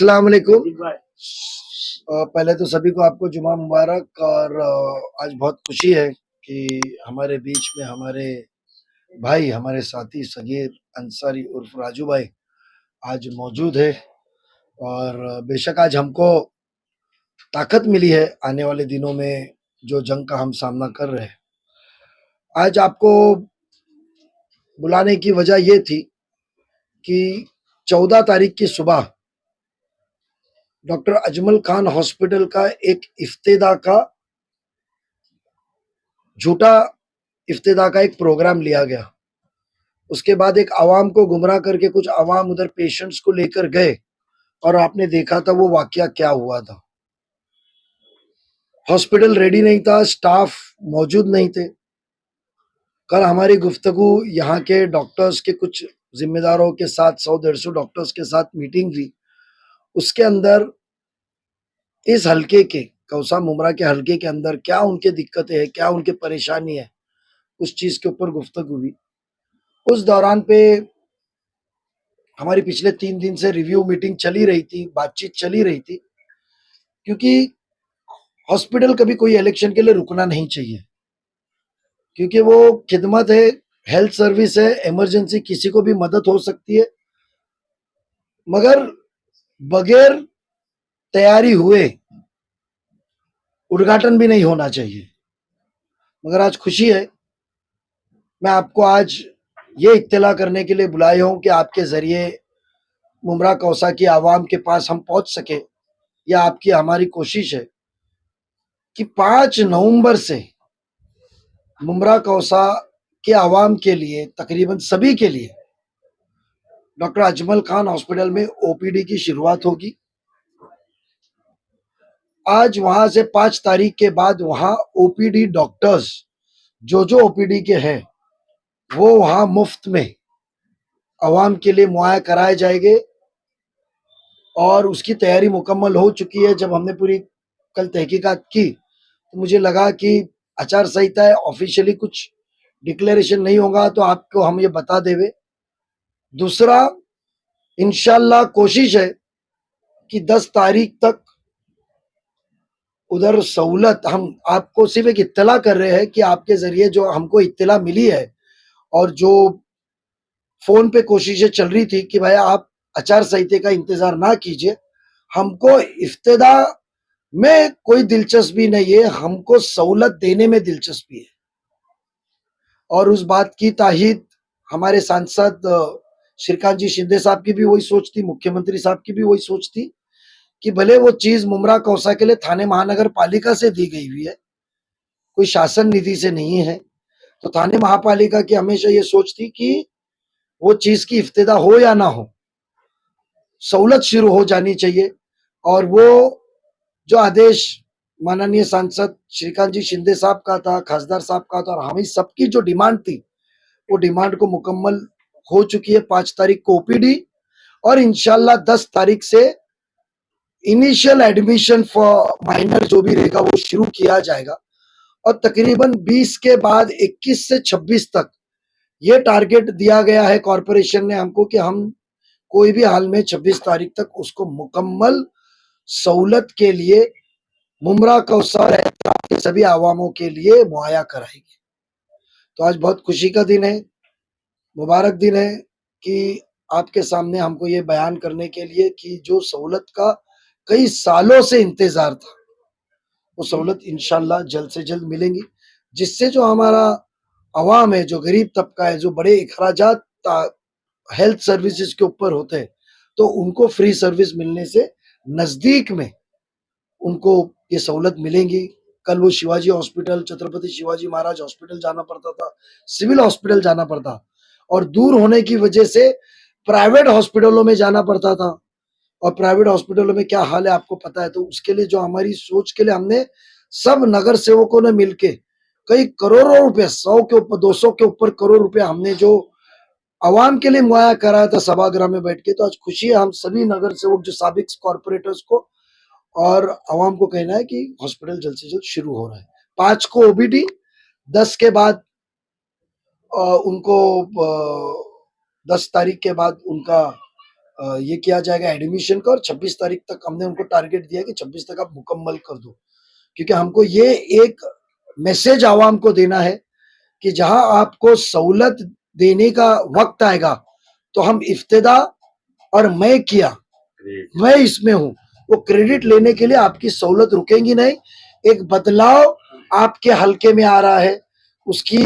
अस्सलाम वालेकुम। पहले तो सभी को आपको जुमा मुबारक। और आज बहुत खुशी है कि हमारे बीच में हमारे भाई, हमारे साथी सगीर अंसारी उर्फ राजू भाई आज मौजूद है। और बेशक आज हमको ताकत मिली है आने वाले दिनों में जो जंग का हम सामना कर रहे हैं। आज आपको बुलाने की वजह ये थी कि 14 तारीख की सुबह डॉक्टर अजमल खान हॉस्पिटल का एक इफ्तिदा का झूठा इफ्तिदा का एक प्रोग्राम लिया गया। उसके बाद एक आवाम को गुमराह करके कुछ आवाम उधर पेशेंट्स को लेकर गए और आपने देखा था वो वाकया क्या हुआ था। हॉस्पिटल रेडी नहीं था, स्टाफ मौजूद नहीं थे। कल हमारी गुफ्तगू यहाँ के डॉक्टर्स के कुछ जिम्मेदारों के साथ 100-150 डॉक्टर्स के साथ मीटिंग हुई। उसके अंदर इस हल्के के कौसा मुमरा के हल्के के अंदर क्या उनके दिक्कतें हैं, क्या उनके परेशानी है, उस चीज के ऊपर गुफ्तगू हुई। उस दौरान पे हमारी पिछले 3 दिन से रिव्यू मीटिंग चली रही थी, बातचीत चली रही थी, क्योंकि हॉस्पिटल कभी कोई इलेक्शन के लिए रुकना नहीं चाहिए, क्योंकि वो खिदमत है, हेल्थ सर्विस है, इमरजेंसी किसी को भी मदद हो सकती है, मगर बगैर तैयारी हुए उद्घाटन भी नहीं होना चाहिए। मगर आज खुशी है, मैं आपको आज ये इत्तला करने के लिए बुलाया हूं कि आपके जरिए मुमरा कौसा की आवाम के पास हम पहुंच सके। यह आपकी हमारी कोशिश है कि 5 नवंबर से मुमरा कौसा के आवाम के लिए, तकरीबन सभी के लिए, डॉक्टर अजमल खान हॉस्पिटल में ओपीडी की शुरुआत होगी। आज वहां से 5 तारीख के बाद वहां ओपीडी डॉक्टर्स जो ओपीडी के हैं वो वहां मुफ्त में आवाम के लिए मुहैया कराए जाएंगे। और उसकी तैयारी मुकम्मल हो चुकी है। जब हमने पूरी कल तहकीकात की तो मुझे लगा कि आचार संहिता है, ऑफिशियली कुछ डिक्लेरेशन नहीं होगा तो आपको हम ये बता देवे। दूसरा, इंशाल्लाह कोशिश है कि 10 तारीख तक उधर सहूलत, हम आपको सिर्फ एक इत्तला कर रहे हैं कि आपके जरिए जो हमको इत्तला मिली है और जो फोन पे कोशिशें चल रही थी कि भाई आप आचार संहिता का इंतजार ना कीजिए, हमको इफ्तिदा में कोई दिलचस्पी नहीं है, हमको सहूलत देने में दिलचस्पी है। और उस बात की ताहीद हमारे सांसद श्रीकांत जी शिंदे साहब की भी वही सोच थी, मुख्यमंत्री साहब की भी वही सोच थी कि भले वो चीज मुमरा कौसा के लिए थाने महानगर पालिका से दी गई हुई है, कोई शासन निधि से नहीं है, तो थाने महापालिका की हमेशा ये सोच थी कि वो चीज की इफ्तिदा हो या ना हो, सहूलत शुरू हो जानी चाहिए। और वो जो आदेश माननीय सांसद श्रीकांत जी शिंदे साहब का था, खासदार साहब का था, और हमें सबकी जो डिमांड थी वो डिमांड को मुकम्मल हो चुकी है। 5 तारीख को ओपीडी और इंशाल्लाह 10 तारीख से इनिशियल एडमिशन फॉर माइनर जो भी रहेगा वो शुरू किया जाएगा। और तकरीबन 20 के बाद 21 से 26 तक ये टारगेट दिया गया है कॉरपोरेशन ने हमको कि हम कोई भी हाल में 26 तारीख तक उसको मुकम्मल सहूलत के लिए मुमरा कौसर के सभी आवामों के लिए मुहैया कराएंगे। तो आज बहुत खुशी का दिन है, मुबारक दिन है कि आपके सामने हमको ये बयान करने के लिए कि जो सहूलत का कई सालों से इंतजार था वो सहूलत इंशाल्लाह जल्द से जल्द मिलेंगी, जिससे जो हमारा अवाम है, जो गरीब तबका है, जो बड़े अखराजात हेल्थ सर्विसेज के ऊपर होते हैं, तो उनको फ्री सर्विस मिलने से नजदीक में उनको ये सहूलत मिलेंगी। कल वो शिवाजी हॉस्पिटल, छत्रपति शिवाजी महाराज हॉस्पिटल जाना पड़ता था, सिविल हॉस्पिटल जाना पड़ता, और दूर होने की वजह से प्राइवेट हॉस्पिटलों में जाना पड़ता था। और प्राइवेट हॉस्पिटलों में क्या हाल है आपको पता है। तो उसके लिए जो हमारी सोच के लिए हमने सब नगर सेवकों ने मिलके कई करोड़ों रुपए, 100 के ऊपर, 200 के ऊपर करोड़ रुपए हमने जो आवाम के लिए मुहैया कराया था सभागृह में बैठ के। तो आज खुशी है हम सभी नगर सेवक जो साबिक कॉर्पोरेटर्स को और आवाम को कहना है कि हॉस्पिटल जल्द से जल्द शुरू हो रहा है। 5 को ओबीडी, 10 के बाद उनको 10 तारीख के बाद उनका ये किया जाएगा एडमिशन का, और 26 तारीख तक हमने उनको टारगेट दिया कि 26 तक आप मुकम्मल कर दो, क्योंकि हमको ये एक मैसेज आवाम को देना है कि जहां आपको सहूलत देने का वक्त आएगा तो हम इफ्तिदा और मैं इसमें हूं, वो क्रेडिट लेने के लिए आपकी सहूलत रुकेंगी नहीं। एक बदलाव आपके हलके में आ रहा है, उसकी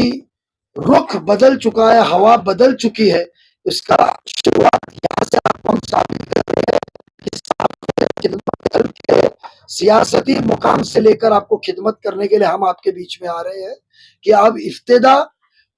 रुख बदल चुका है, हवा बदल चुकी है। उसका शुरुआत यहाँ से आपको हम साबित कर रहे हैं कि खिदमत के सियासती मुकाम से लेकर आपको खिदमत करने के लिए हम आपके बीच में आ रहे हैं कि अब इफ्तिदा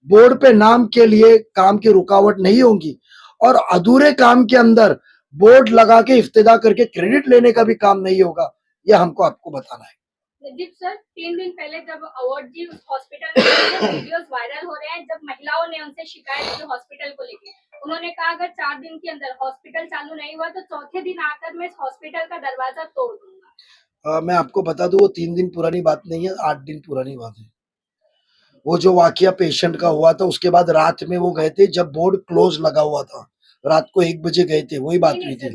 बोर्ड पे नाम के लिए काम की रुकावट नहीं होगी, और अधूरे काम के अंदर बोर्ड लगा के इफ्तिदा करके क्रेडिट लेने का भी काम नहीं होगा। यह हमको आपको बताना है। नजीब सर, 3 दिन पहले जब अवार्ड जी उस हॉस्पिटल में वीडियोस वायरल हो रहे हैं, जब महिलाओं ने उनसे शिकायत की हॉस्पिटल को लेकर, उन्होंने कहा अगर 4 दिन के अंदर हॉस्पिटल चालू नहीं हुआ तो चौथे दिन आकर मैं इस हॉस्पिटल का दरवाजा तोड़ दूंगा। मैं आपको बता दूं, वो 3 दिन पुरानी बात नहीं है, 8 दिन पुरानी बात है। वो जो वाकया पेशेंट का हुआ था, उसके बाद रात में वो गए थे जब बोर्ड क्लोज लगा हुआ था, रात को 1 बजे गए थे, वही बात हुई थी।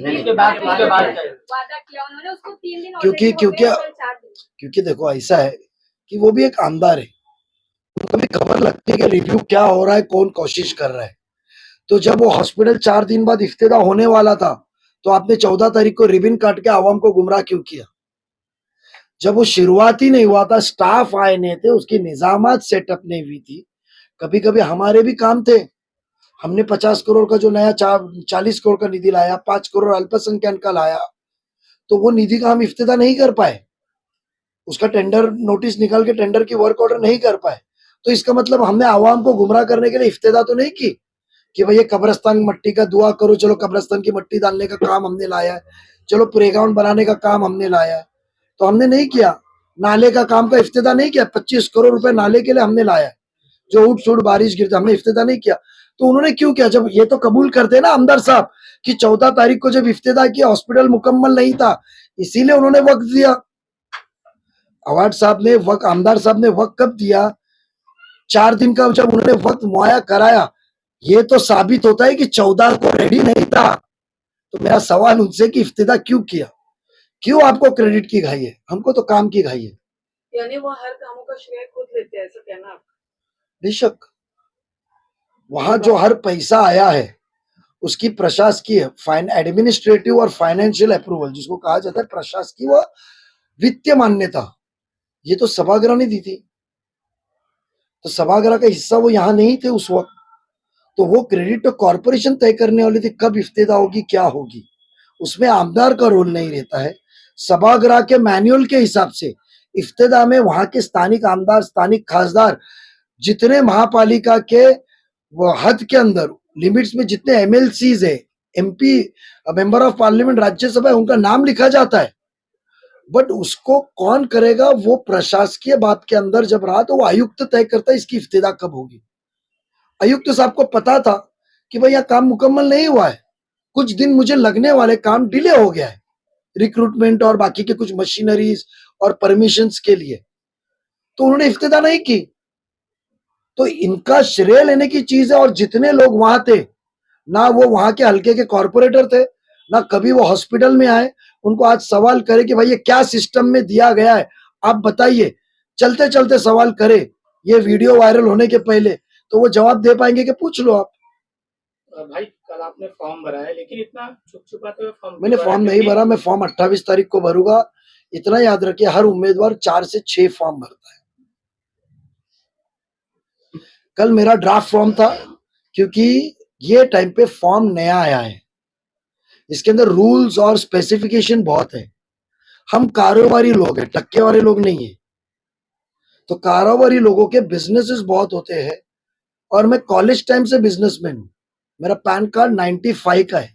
क्योंकि क्योंकि क्योंकि देखो ऐसा है कि वो भी एक आमदार है, उनको भी खबर लगती है कि रिव्यू क्या हो रहा है, कौन कोशिश कर रहा है। तो जब वो हॉस्पिटल 4 दिन बाद इफ्तिदा होने वाला था, तो आपने 14 तारीख को रिबन काट के आवाम को गुमराह क्यों किया? जब वो शुरुआत ही नहीं हुआ था, स्टाफ आए नहीं थे, उसकी निजामत सेटअप नहीं हुई थी। कभी कभी हमारे भी काम थे, हमने 50 करोड़ का जो नया 40 करोड़ का निधि लाया, 5 करोड़ अल्पसंख्यक का लाया, तो वो निधि का हम इफ्तिदा नहीं कर पाए, उसका टेंडर नोटिस निकाल के टेंडर की वर्क ऑर्डर नहीं कर पाए। तो इसका मतलब हमने आवाम को गुमराह करने के लिए इफ्तिदा तो नहीं की कि भाई ये कब्रस्तान मट्टी का दुआ करो, चलो कब्रस्तान की मट्टी डालने का काम हमने लाया है, चलो प्लेग्राउंड बनाने का काम हमने लाया है, तो हमने नहीं किया। नाले का काम का इफ्तिदा नहीं किया, 25 करोड़ रुपए नाले के लिए हमने लाया है, जो उठ सुट बारिश गिरता, हमने इफ्तिदा नहीं किया। तो उन्होंने क्यों किया? जब ये तो कबूल करते ना आमदार साहब कि 14 तारीख को जब इफ्तिदा किया हॉस्पिटल मुकम्मल नहीं था, इसीलिए उन्होंने वक्त दिया। अवार्ड साहब ने वक्त, आमदार साहब ने वक्त कब दिया? 4 दिन का जब उन्होंने वक्त मुहैया कराया, ये तो साबित होता है कि 14 को रेडी नहीं था। तो मेरा सवाल उनसे कि इफ्तिदा क्यों किया, क्यों आपको क्रेडिट की घाई है? हमको तो काम की घाई है। यानी वो हर कामों का श्रेय खुद लेते हैं, ऐसा कहना आपका? बेशक, वहां जो हर पैसा आया है उसकी प्रशासकीय, एडमिनिस्ट्रेटिव और फाइनेंशियल अप्रूवल, जिसको कहा जाता है प्रशासकीय व वित्तीय मान्यता, ये तो सभागृह ने दी थी। तो सभागृह का हिस्सा वो यहाँ नहीं थे उस वक्त, तो वो क्रेडिट तो कॉर्पोरेशन तय करने वाली थी कब इफ्तिदा होगी, क्या होगी। उसमें आमदार का रोल नहीं रहता है। सभागृह के मैनुअल के हिसाब से इफ्तिदा में वहां के स्थानिक आमदार, स्थानिक खासदार, जितने महापालिका के वो हद के अंदर लिमिट्स में जितने एमएलसीज है, MP, member of parliament, Rajya Sabha है, उनका नाम लिखा जाता है। बट उसको कौन करेगा, वो प्रशासकीय बात के अंदर जब रहा तो वो आयुक्त तय करता है इसकी इफ्तिदा कब होगी। आयुक्त साहब को पता था कि भाई यह काम मुकम्मल नहीं हुआ है, कुछ दिन मुझे लगने वाले, काम डिले हो गया है रिक्रूटमेंट और बाकी के कुछ मशीनरीज और परमिशंस के लिए, तो उन्होंने इफ्तिदा नहीं की। तो इनका श्रेय लेने की चीज है। और जितने लोग वहां थे, ना वो वहां के हल्के के कॉर्पोरेटर थे, ना कभी वो हॉस्पिटल में आए, उनको आज सवाल करे कि भाई ये क्या सिस्टम में दिया गया है, आप बताइए, चलते चलते सवाल करे, ये वीडियो वायरल होने के पहले, तो वो जवाब दे पाएंगे कि पूछ लो आप। भाई कल आपने फॉर्म भरा है, लेकिन इतना छुप छुपाते हुए फॉर्म? मैंने फॉर्म नहीं भरा, मैं फॉर्म 28 तारीख को भरूंगा। इतना याद रखिए, हर उम्मीदवार 4 से 6 फॉर्म भरता है। कल मेरा ड्राफ्ट फॉर्म था, क्योंकि ये टाइम पे फॉर्म नया आया है, इसके अंदर रूल्स और स्पेसिफिकेशन बहुत है। हम कारोबारी लोग हैं, टक्के वाले लोग नहीं है। तो कारोबारी लोगों के बिजनेसेस बहुत होते हैं, और मैं कॉलेज टाइम से बिजनेसमैन हूं, मेरा पैन कार्ड 95 का है।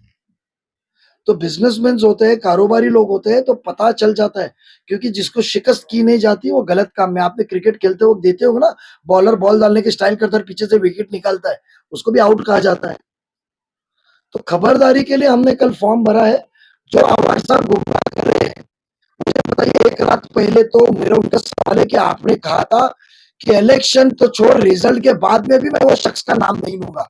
तो बिजनेसमैन होते हैं, कारोबारी लोग होते हैं, तो पता चल जाता है, क्योंकि जिसको शिकस्त की नहीं जाती वो गलत काम में, आपने क्रिकेट खेलते वक्त देते हो ना, बॉलर बॉल डालने के स्टाइल करता है, पीछे से विकेट निकालता है, उसको भी आउट कहा जाता है। तो खबरदारी के लिए हमने कल फॉर्म भरा है। जो आवाज साहब गुमराह कर रहे हैं, मुझे बताइए, एक रात पहले तो मेरा उनका सवाल है कि आपने कहा था कि इलेक्शन तो छोड़, रिजल्ट के बाद में भी मैं वो शख्स का नाम नहीं लूंगा।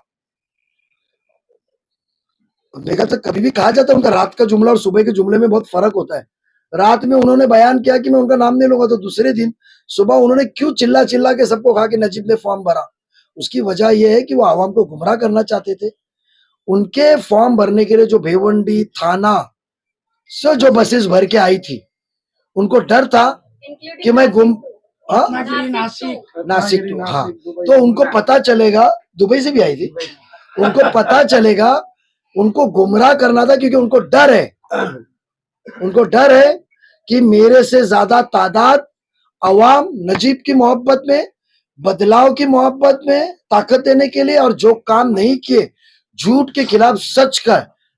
मेरे ख्याल से कभी भी कहा जाता है उनका रात का जुमला और सुबह के जुमले में बहुत फर्क होता है। रात में उन्होंने बयान किया कि मैं उनका नाम नहीं लूंगा, तो दूसरे दिन सुबह उन्होंने क्यों चिल्ला चिल्ला के सबको कहा कि नजीब ने फॉर्म भरा? उसकी वजह यह है कि वो आवाम को गुमराह करना चाहते थे। उनके फॉर्म भरने के लिए जो भिवंडी थाना से जो बसेस भर के आई थी, उनको डर था कि मैं गुम हाँ नासिक टू हाँ, तो उनको पता चलेगा, दुबई से भी आई थी, उनको पता चलेगा, उनको गुमराह करना था, क्योंकि उनको डर है कि मेरे से ज्यादा तादाद अवाम नजीब की मोहब्बत में, बदलाव की मोहब्बत में ताकत देने के लिए, और जो काम नहीं किए झूठ के खिलाफ सच का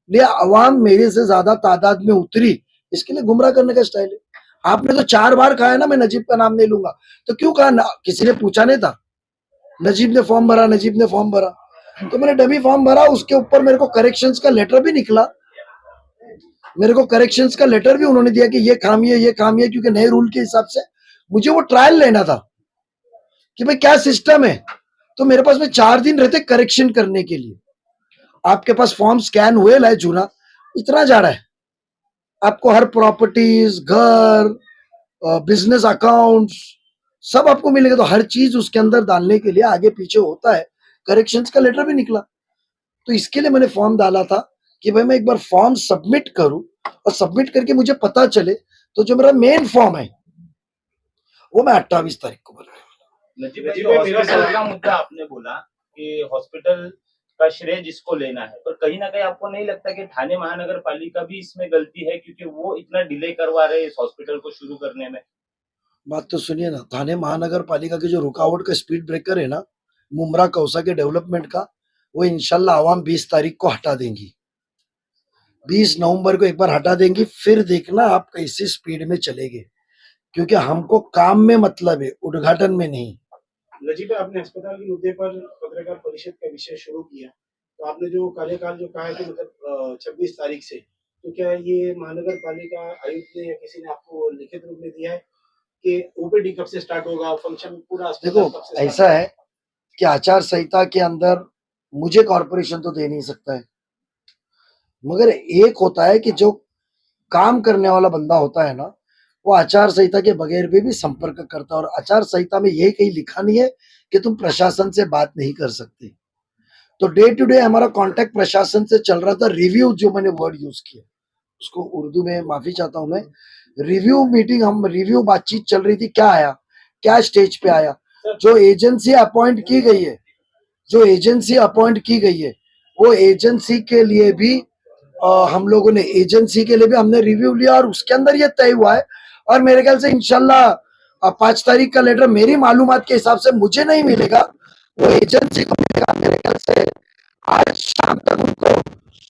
लिए अवाम मेरे से ज्यादा तादाद में उतरी, इसके लिए गुमराह करने का स्टाइल है। आपने तो 4 बार कहा है ना मैं नजीब का नाम नहीं लूंगा, तो क्यों कहा ना? किसी ने पूछा नहीं था? नजीब ने फॉर्म भरा, नजीब ने फॉर्म भरा, तो मैंने डमी फॉर्म भरा। उसके ऊपर मेरे को करेक्शंस का लेटर भी निकला, मेरे को करेक्शंस का लेटर भी उन्होंने दिया कि ये खामी है, क्योंकि नए रूल के हिसाब से मुझे वो ट्रायल लेना था कि भाई क्या सिस्टम है। तो मेरे पास में 4 दिन रहते करेक्शन करने के लिए। आपके पास फॉर्म स्कैन हुए लाए जूना इतना जा रहा है, आपको हर प्रॉपर्टीज, घर, बिजनेस अकाउंट्स सब आपको मिलेगा, तो हर चीज उसके अंदर डालने के लिए आगे पीछे होता है। करेक्शंस का लेटर भी निकला, तो इसके लिए मैंने फॉर्म डाला था कि भाई मैं एक बार फॉर्म सबमिट करूं, और सबमिट करके मुझे पता चले। तो जो मेरा मेन फॉर्म है वो मैं 28 तारीख को भरूंगा। नजीब भाई, हॉस्पिटल का मुद्दा आपने बोला कि हॉस्पिटल का श्रेय जिसको लेना है, पर कहीं ना कहीं आपको नहीं लगता कि थाने महानगर पालिका भी इसमें गलती है, क्योंकि वो इतना डिले करवा रहे हैं इस हॉस्पिटल को शुरू करने में? बात तो सुनिए ना, थाने महानगर पालिका के जो रुकावट का स्पीड ब्रेकर है ना, मुमरा कौसा के डेवलपमेंट का, वो इंशाल्लाह आवाम 20 तारीख को हटा देंगी, 20 नवंबर को एक बार हटा देंगी, फिर देखना आप कैसे स्पीड में चलेंगे, क्योंकि हमको काम में मतलब है, उद्घाटन में नहीं। नजीब, आपने अस्पताल के मुद्दे पर पत्रकार परिषद का विषय शुरू किया, तो आपने जो कार्यकाल जो कहा है कि मतलब 26 तारीख से, तो क्या ये महानगर पालिका आयुक्त ने या किसी ने आपको लिखित रूप में दिया है कि ओपीडी कब से स्टार्ट होगा, फंक्शन पूरा अस्पताल देखो कब से ऐसा है कि आचार संहिता के अंदर मुझे कॉर्पोरेशन तो दे नहीं सकता है, मगर एक होता है कि जो काम करने वाला बंदा होता है ना, वो आचार संहिता के बगैर भी संपर्क करता है, और आचार संहिता में यही कहीं लिखा नहीं है कि तुम प्रशासन से बात नहीं कर सकते। तो डे टू डे हमारा कांटेक्ट प्रशासन से चल रहा था। रिव्यू, जो मैंने वर्ड यूज किया उसको उर्दू में माफी चाहता हूं मैं, रिव्यू मीटिंग, हम रिव्यू बातचीत चल रही थी। क्या आया, क्या स्टेज पे आया, जो एजेंसी अपॉइंट की गई है, वो एजेंसी के लिए भी हम लोगों ने हमने रिव्यू लिया, और उसके अंदर ये तय हुआ है। और मेरे ख्याल से इंशाल्लाह 5 तारीख का लेटर मेरी मालूमात के हिसाब से मुझे नहीं मिलेगा, वो एजेंसी को मिलेगा। मेरे ख्याल से आज शाम तक उनको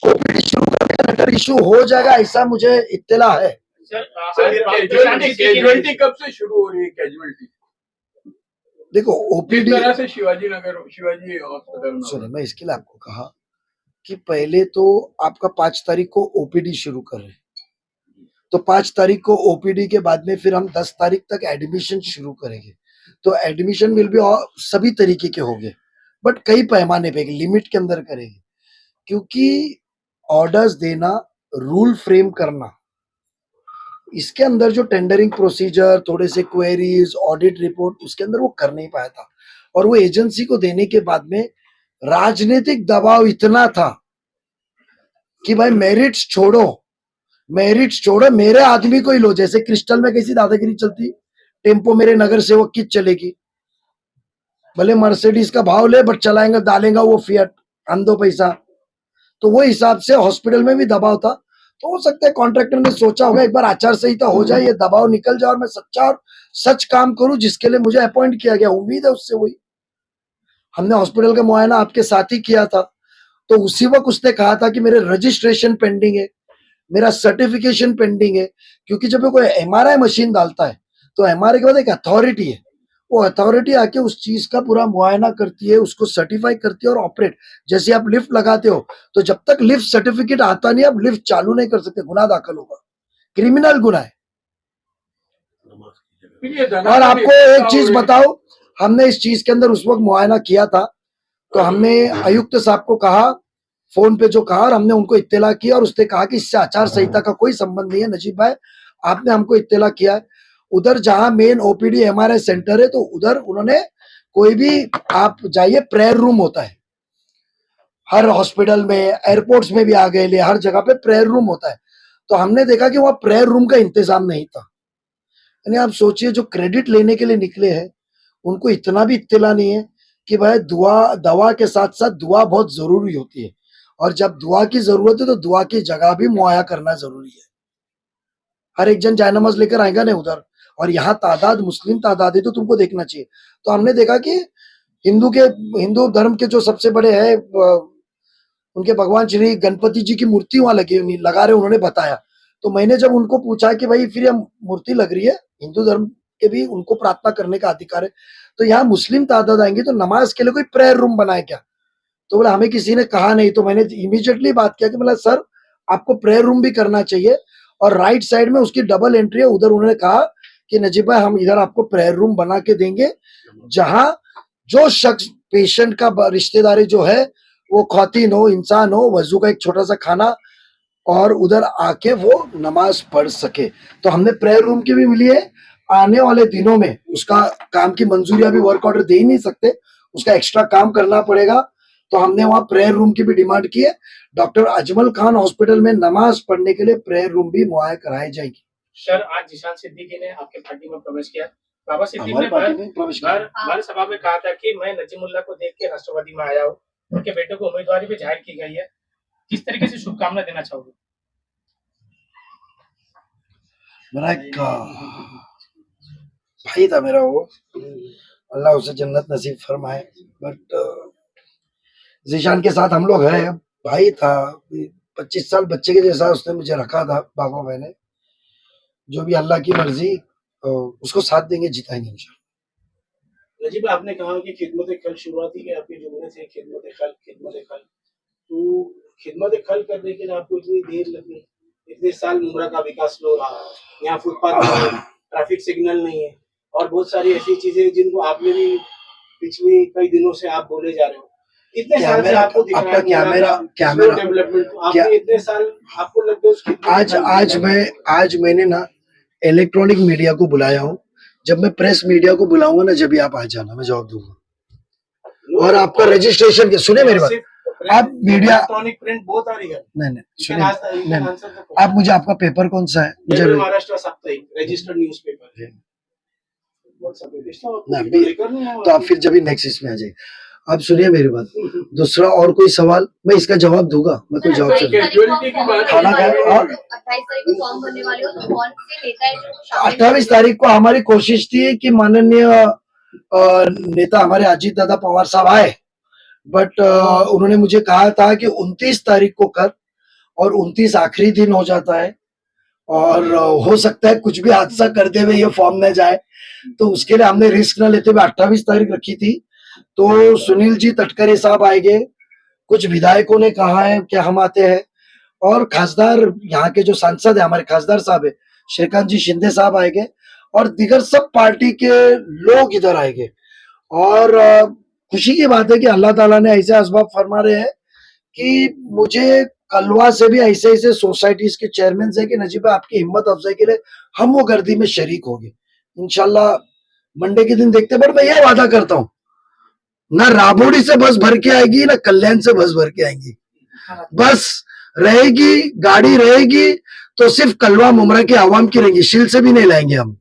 ओपीडी शुरू करने का लेटर इशू हो जाएगा, ऐसा मुझे इत्तला है। कैजुअलिटी कब से शुरू हो रही है? कैजुअलिटी देखो ओपीडी तरह से शिवाजी हॉस्पिटल में, सुनिए, मैं इसके लिए आपको कहा कि पहले तो आपका 5 तारीख को ओपीडी शुरू कर रहे हैं, तो 5 तारीख को ओपीडी के बाद में फिर हम 10 तारीख तक एडमिशन शुरू करेंगे। तो एडमिशन विल बी सभी तरीके के होंगे, बट कई पैमाने पे, लिमिट के अंदर करेंगे, क्योंकि ऑर्डर्स देना, रूल फ्रेम करना, इसके अंदर जो टेंडरिंग प्रोसीजर, थोड़े से क्वेरीज, ऑडिट रिपोर्ट, उसके अंदर वो कर नहीं पाया था। और वो एजेंसी को देने के बाद में राजनीतिक दबाव इतना था कि भाई मेरिट्स छोड़ो, मेरे आदमी को ही लो। जैसे क्रिस्टल में कैसी दादागिरी चलती, टेम्पो मेरे नगर सेवक की चलेगी, भले मर्सिडीज का भाव ले, बट चलाएंगे, डालेंगा वो फिएट, हम 2 पैसा। तो वो हिसाब से हॉस्पिटल में भी दबाव था। तो हो सकता है कॉन्ट्रैक्टर ने सोचा होगा एक बार आचार संहिता हो जाए, ये दबाव निकल जाए और मैं सच्चा और सच काम करूं जिसके लिए मुझे अपॉइंट किया गया। उम्मीद है उससे वही। हमने हॉस्पिटल का मुआयना आपके साथ ही किया था, तो उसी वक्त उसने कहा था कि मेरे रजिस्ट्रेशन पेंडिंग है, मेरा सर्टिफिकेशन पेंडिंग है, क्योंकि जब कोई एमआरआई मशीन डालता है तो एमआरआई के बाद एक अथॉरिटी है, वो अथॉरिटी आके उस चीज का पूरा मुआयना करती है, उसको सर्टिफाई करती है और ऑपरेट। जैसे आप लिफ्ट लगाते हो, तो जब तक लिफ्ट सर्टिफिकेट आता नहीं, आप लिफ्ट चालू नहीं कर सकते, गुनाह दाखिल होगा, क्रिमिनल गुनाह है। और आपको एक चीज बताओ, हमने इस चीज के अंदर उस वक्त मुआयना किया था, तो हमने आयुक्त साहब को कहा फोन पे जो कहा, और हमने उनको इत्तला किया, और उसने कहा कि इससे आचार संहिता का कोई संबंध नहीं है नजीब भाई, आपने हमको इत्तला किया है। उधर जहां मेन ओपीडी एमआरआई सेंटर है, तो उधर उन्होंने कोई भी, आप जाइए, प्रेयर रूम होता है हर हॉस्पिटल में, एयरपोर्ट्स में भी आ गए, हर जगह पे प्रेयर रूम होता है। तो हमने देखा कि वहां प्रेयर रूम का इंतजाम नहीं था। यानी आप सोचिए, जो क्रेडिट लेने के लिए निकले हैं उनको इतना भी इत्तला नहीं है कि भाई दवा के साथ साथ दुआ बहुत जरूरी होती है, और जब दुआ की जरूरत है तो दुआ की जगह भी मुहैया करना जरूरी है। हर एक जन जायनमाज लेकर आएगा नहीं उधर, और यहाँ तादाद मुस्लिम तादाद है तो तुमको देखना चाहिए। तो हमने देखा कि हिंदू धर्म के जो सबसे बड़े हैं, उनके भगवान श्री गणपति जी की मूर्ति वहां लगा रहे, उन्होंने बताया। तो मैंने जब उनको पूछा कि भाई फिर ये मूर्ति लग रही है, हिंदू धर्म के भी उनको प्रार्थना करने का अधिकार है, तो यहाँ मुस्लिम तादाद आएंगे तो नमाज के लिए कोई प्रेयर रूम बनाए क्या? तो बोला हमें किसी ने कहा नहीं। तो मैंने इमीडिएटली बात किया कि बोला सर आपको प्रेयर रूम भी करना चाहिए, और राइट साइड में उसकी डबल एंट्री है, उधर उन्होंने कहा कि नजीब भाई हम इधर आपको प्रेयर रूम बना के देंगे, जहां जो शख्स पेशेंट का रिश्तेदारी जो है, वो खौतीन हो, इंसान हो, वजू का एक छोटा सा खाना, और उधर आके वो नमाज पढ़ सके। तो हमने प्रेयर रूम की भी मिली है। आने वाले दिनों में उसका काम की मंजूरी, अभी वर्क ऑर्डर दे ही नहीं सकते, उसका एक्स्ट्रा काम करना पड़ेगा। तो हमने वहां प्रेयर रूम की भी डिमांड की है। डॉक्टर अजमल खान हॉस्पिटल में नमाज पढ़ने के लिए प्रेयर रूम भी मुहैया कराई जाएगी। सर, आज जिशान सिद्दीकी ने आपके पार्टी में प्रवेश किया। बाबा सिद्दीकी हमारी ने पार्टी में प्रवेश किया। भर सभा में कहा था कि मैं नजीमुल्लाह को देख के राष्ट्रवादी में आया हूँ, उनके बेटे को उम्मीदवारी भी जाहिर की गई है। किस तरीके से शुभकामना देना चाहोगे? मेरा एक भाई था मेरा, वो अल्लाह उसे जन्नत नसीब फरमाए। बट जीशान के साथ हम लोग है, भाई था, 25 साल बच्चे के जैसा उसने मुझे रखा था। बाबा भाई ने जो भी अल्लाह की मर्जी, उसको साथ देंगे, जिताएंगे इंशाल्लाह। नजीब आपने कहा कि खिदमत खल शुरुआती के आपके जुमले से खिदमत खल, तो खिदमत खल करने के लिए आपको इतनी देर लगी, इतने साल मुमरा का विकास हो रहा, यहाँ फुटपाथ नहीं है, ट्रैफिक सिग्नल नहीं है, और बहुत सारी ऐसी चीजें जिनको आपने भी पिछले कई दिनों से आप बोले जा रहे हो। इतने साल से आपको दिख रहा है डेवलपमेंट, आपने इतने साल आपको लगता है उसकी। आज मैंने ना इलेक्ट्रॉनिक मीडिया को बुलाया हूँ। जब मैं प्रेस मीडिया को बुलाऊंगा ना, जब भी आप आ जाना, मैं जवाब दूंगा। और आपका रजिस्ट्रेशन के, सुने मेरी बात, आप मीडिया इलेक्ट्रॉनिक प्रिंट बहुत आ रही है। नहीं सुनिए, आप मुझे, आपका पेपर कौन सा है? मुझे महाराष्ट्र साप्ताहिक रजिस्टर्ड न्यूज़पेपर है। तो आप फिर जब नेक्स्ट इसमें आ जाइए। आप सुनिए मेरी बात। दूसरा और कोई सवाल, मैं इसका जवाब दूंगा। मैं कोई जवाब खाना खाए। 28 तारीख को हमारी कोशिश थी कि माननीय नेता हमारे अजीत दादा पवार साहब आए, बट उन्होंने मुझे कहा था कि 29 तारीख को कर, और 29 आखिरी दिन हो जाता है, और हो सकता है कुछ भी हादसा करते हुए ये फॉर्म न जाए, तो उसके लिए हमने रिस्क न लेते हुए 28 तारीख रखी थी। तो सुनील जी तटकरे साहब आएंगे, कुछ विधायकों ने कहा है कि हम आते हैं, और खासदार यहाँ के जो सांसद है हमारे खासदार साहब है श्रीकांत जी शिंदे साहब आएंगे, और दिगर सब पार्टी के लोग इधर आएंगे। और खुशी की बात है कि अल्लाह ताला ने ऐसे असबाब फरमा रहे हैं कि मुझे कलवा से भी ऐसे ऐसे सोसाइटीज के चेयरमैन है कि नजीब आपकी हिम्मत अफजाई के लिए हम वो गर्दी में शरीक होंगे इंशाल्लाह। मंडे के दिन देखते, पर मैं ये वादा करता हूँ, ना राबोड़ी से बस भर के आएगी, ना कल्याण से बस भर के आएंगी। बस रहेगी, गाड़ी रहेगी तो सिर्फ कलवा मुमरा की आवाम की रहेगी, शील से भी नहीं लाएंगे हम।